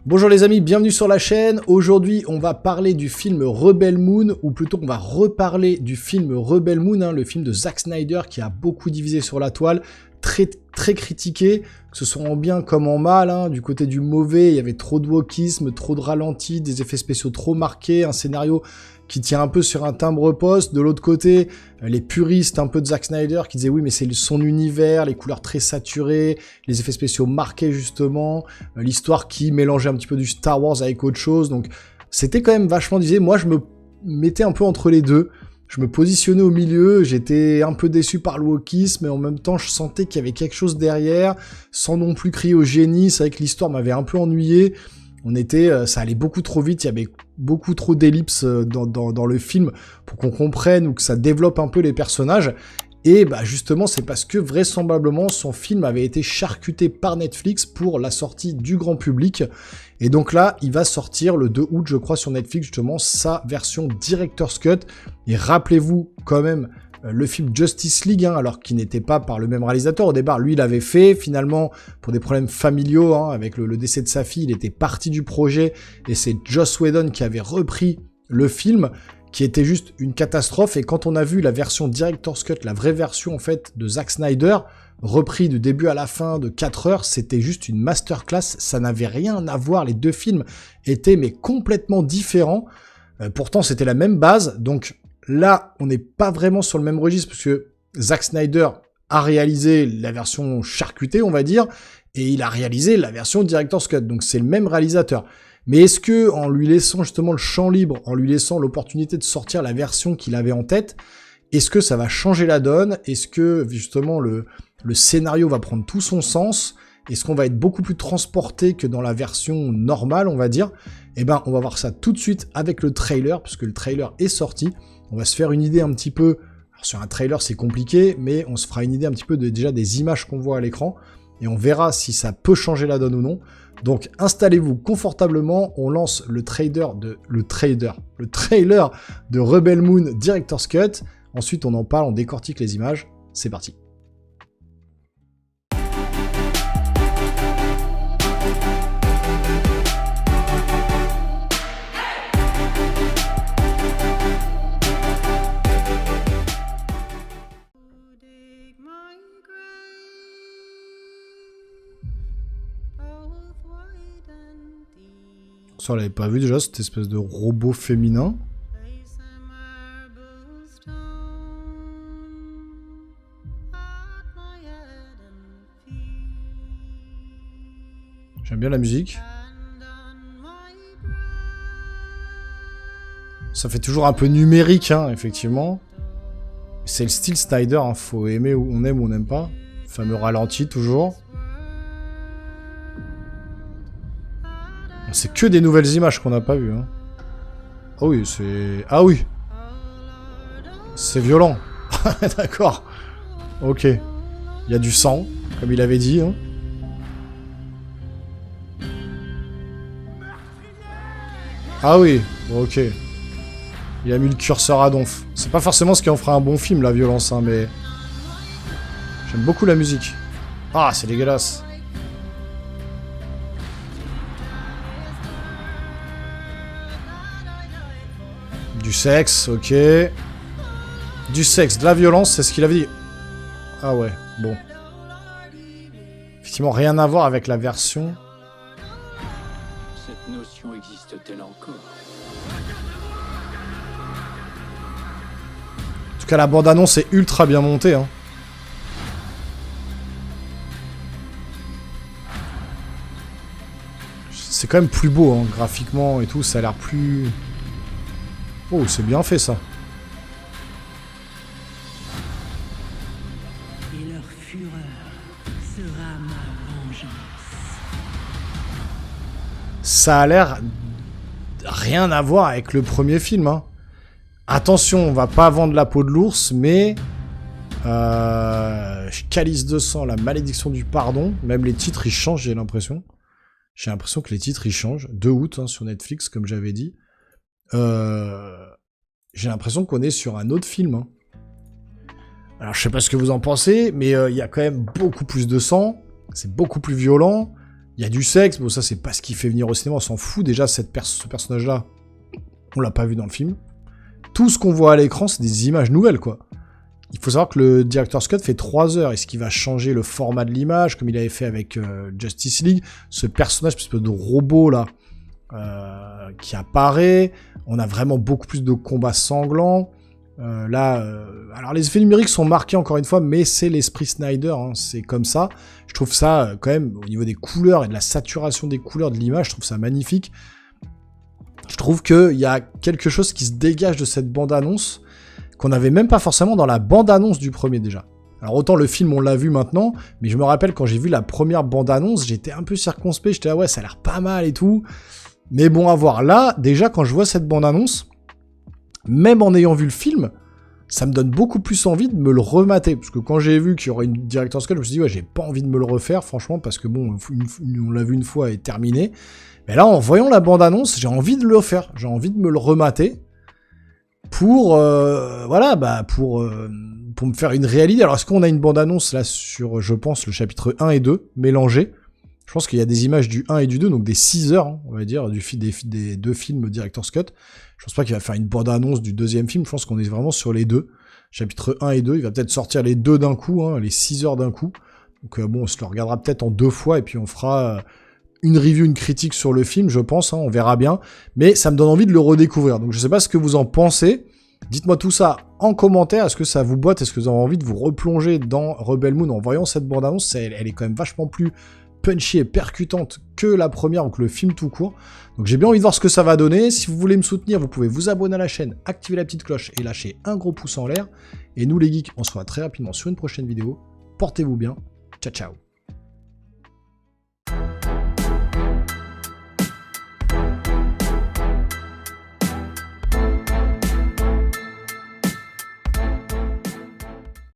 Bonjour les amis, bienvenue sur la chaîne. Aujourd'hui, on va parler du film Rebel Moon, ou plutôt on va reparler du film Rebel Moon, le film de Zack Snyder qui a beaucoup divisé sur la toile, très critiqué, que ce soit en bien comme en mal. Du côté du mauvais, il y avait trop de wokisme, trop de ralentis, des effets spéciaux trop marqués, un scénario qui tient un peu sur un timbre-poste. De l'autre côté, les puristes un peu de Zack Snyder qui disaient oui mais c'est son univers, les couleurs très saturées, les effets spéciaux marqués justement, l'histoire qui mélangeait un petit peu du Star Wars avec autre chose. Donc c'était quand même vachement divisé. Moi je me mettais un peu entre les deux. Je me positionnais au milieu, j'étais un peu déçu par le wokisme, mais en même temps, je sentais qu'il y avait quelque chose derrière, sans non plus crier au génie. C'est vrai que l'histoire m'avait un peu ennuyé. Ça allait beaucoup trop vite, il y avait beaucoup trop d'ellipses dans le film pour qu'on comprenne ou que ça développe un peu les personnages. Et bah justement, c'est parce que vraisemblablement, son film avait été charcuté par Netflix pour la sortie du grand public. Et donc là, il va sortir le 2 août, je crois, sur Netflix, justement, sa version Director's Cut. Et rappelez-vous quand même le film Justice League, alors qu'il n'était pas par le même réalisateur. Au départ, lui, il l'avait fait. Finalement, pour des problèmes familiaux, avec le décès de sa fille, il était parti du projet. Et c'est Joss Whedon qui avait repris le film, qui était juste une catastrophe. Et quand on a vu la version Director's Cut, la vraie version, en fait, de Zack Snyder, repris du début à la fin de 4 heures, c'était juste une masterclass. Ça n'avait rien à voir. Les deux films étaient mais complètement différents. Pourtant, c'était la même base. Donc là, on n'est pas vraiment sur le même registre parce que Zack Snyder a réalisé la version charcutée, on va dire, et il a réalisé la version Director's Cut. Donc c'est le même réalisateur. Mais est-ce que, en lui laissant justement le champ libre, en lui laissant l'opportunité de sortir la version qu'il avait en tête, est-ce que ça va changer la donne? Est-ce que justement le scénario va prendre tout son sens? Est-ce qu'on va être beaucoup plus transporté que dans la version normale, on va dire? Eh ben, on va voir ça tout de suite avec le trailer, puisque le trailer est sorti. On va se faire une idée un petit peu. Alors sur un trailer, c'est compliqué, mais on se fera une idée un petit peu déjà des images qu'on voit à l'écran, et on verra si ça peut changer la donne ou non. Donc installez-vous confortablement, on lance le trailer de Rebel Moon Director's Cut. Ensuite, on en parle, on décortique les images. C'est parti. Ça, on l'avait pas vu déjà, cette espèce de robot féminin. J'aime bien la musique. Ça fait toujours un peu numérique, effectivement. C'est le style Snyder, faut aimer ou on n'aime pas. Le fameux ralenti, toujours. C'est que des nouvelles images qu'on n'a pas vues. Ah oui, c'est... Ah oui. C'est violent. D'accord. Ok. Il y a du sang, comme il avait dit. Ah oui, ok. Il a mis le curseur à donf. C'est pas forcément ce qui en fera un bon film, la violence, mais... J'aime beaucoup la musique. Ah, c'est dégueulasse. Du sexe, ok. Du sexe, de la violence, c'est ce qu'il avait dit. Ah ouais, bon. Effectivement, rien à voir avec la version. Cette notion existe-t-elle encore? En tout cas, la bande-annonce est ultra bien montée. C'est quand même plus beau, graphiquement et tout. Ça a l'air plus... Oh, c'est bien fait, ça. Et leur fureur sera ma vengeance. Ça a l'air rien à voir avec le premier film. Attention, on va pas vendre la peau de l'ours, mais... Calice de sang, la malédiction du pardon. Même les titres, ils changent, j'ai l'impression. J'ai l'impression que les titres, ils changent. 2 août, sur Netflix, comme j'avais dit. J'ai l'impression qu'on est sur un autre film. Alors, je sais pas ce que vous en pensez, mais il y a quand même beaucoup plus de sang. C'est beaucoup plus violent. Il y a du sexe, bon ça c'est pas ce qui fait venir au cinéma, on s'en fout déjà, ce personnage-là, on l'a pas vu dans le film. Tout ce qu'on voit à l'écran, c'est des images nouvelles, quoi. Il faut savoir que le Director's Cut fait 3 heures, est-ce qu'il va changer le format de l'image, comme il avait fait avec Justice League, ce personnage, cette espèce de robot là, qui apparaît, on a vraiment beaucoup plus de combats sanglants, alors les effets numériques sont marqués encore une fois, mais c'est l'esprit Snyder, hein, c'est comme ça. Je trouve ça quand même, au niveau des couleurs et de la saturation des couleurs de l'image, je trouve ça magnifique. Je trouve qu'il y a quelque chose qui se dégage de cette bande-annonce, qu'on n'avait même pas forcément dans la bande-annonce du premier déjà. Alors autant le film on l'a vu maintenant, mais je me rappelle quand j'ai vu la première bande-annonce, j'étais un peu circonspect, j'étais là ouais ça a l'air pas mal et tout. Mais bon à voir, là déjà quand je vois cette bande-annonce, même en ayant vu le film, ça me donne beaucoup plus envie de me le remater. Parce que quand j'ai vu qu'il y aurait une Director's Cut, je me suis dit, ouais, j'ai pas envie de me le refaire, franchement, parce que bon, on l'a vu une fois et terminé. Mais là, en voyant la bande-annonce, j'ai envie de le faire. J'ai envie de me le remater pour, pour me faire une réalité. Alors, est-ce qu'on a une bande-annonce là sur, je pense, le chapitre 1 et 2, mélangés? Je pense qu'il y a des images du 1 et du 2, donc des 6 heures, hein, on va dire, des 2 films Director's Cut. Je pense pas qu'il va faire une bande-annonce du deuxième film, je pense qu'on est vraiment sur les 2. Chapitre 1 et 2, il va peut-être sortir les 2 d'un coup, hein, les 6 heures d'un coup. Donc bon, on se le regardera peut-être en 2 fois, et puis on fera une review, une critique sur le film, je pense, hein, on verra bien. Mais ça me donne envie de le redécouvrir, donc je sais pas ce que vous en pensez. Dites-moi tout ça en commentaire, est-ce que ça vous botte, est-ce que vous avez envie de vous replonger dans Rebel Moon en voyant cette bande-annonce, elle est quand même vachement plus punchy et percutante que la première ou que le film tout court. Donc j'ai bien envie de voir ce que ça va donner. Si vous voulez me soutenir, vous pouvez vous abonner à la chaîne, activer la petite cloche et lâcher un gros pouce en l'air. Et nous les geeks, on se revoit très rapidement sur une prochaine vidéo. Portez-vous bien. Ciao ciao.